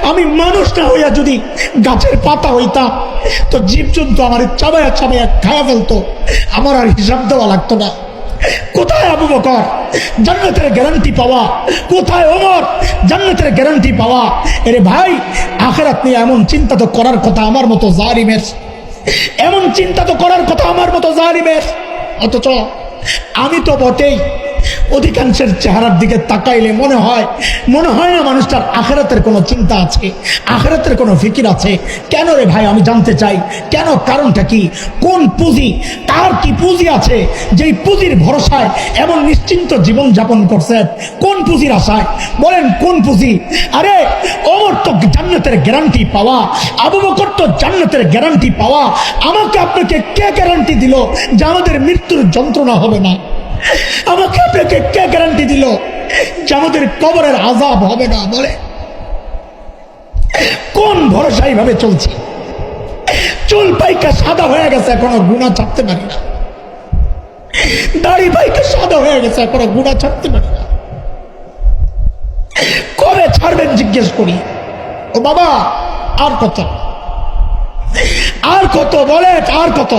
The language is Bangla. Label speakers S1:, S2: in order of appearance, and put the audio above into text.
S1: আমি মানুষ না হইয়া যদি গাছের পাতা হইতাম তো জীবজন্তু আমার চাবায়া চাবায়া খায়া ফেলতো, আমার আর হিসাব দেওয়া লাগতো না। কোথায় আবু বকর জান্নাতের গ্যারান্টি পাওয়া, কোথায় ওমর জান্নাতের গ্যারান্টি পাওয়া? এরে ভাই, আখিরাত নিয়ে এমন চিন্তা তো করার কথা আমার মতো জালিমের, এমন চিন্তা তো করার কথা আমার মতো জালিমের। অথচ আমি তো বটেই, অধিকাংশের চেহারার দিকে তাকাইলে মনে হয় না মানুষটার আখিরাতের কোনো চিন্তা আছে, আখিরাতের কোনো ফিকির আছে। কেন রে ভাই, আমি জানতে চাই কেন, কারণটা কি? কোন পুঁজি, কার কি পুঁজি আছে যেই পুঁজির ভরসায় এমন নিশ্চিন্ত জীবন যাপন করছে? কোন পুঁজির আশায় বলেন, কোন পুঁজি? আরে ওমর তো জান্নাতের গ্যারান্টি পাওয়া, আবু বকর তো জান্নাতের গ্যারান্টি পাওয়া। আমাকে আপনাকে কে গ্যারান্টি দিল যে আমাদের মৃত্যুর যন্ত্রণা হবে না? আমাকে আপনাকে কে গ্যারান্টি দিল যে আমাদের কবরের আযাব হবে না? বলে কোন ভরসা এইভাবে চলছে? চুল পাইকা সাদা হয়ে গেছে, এখনো গুনাহ ছাড়তে পারি না। দাড়ি পাইকা সাদা হয়ে গেছে, এখনো গুনাহ ছাড়তে পারি না। কবে ছাড়বেন জিজ্ঞেস করি। ও বাবা, আর কত, আর কত? বলে আর কত?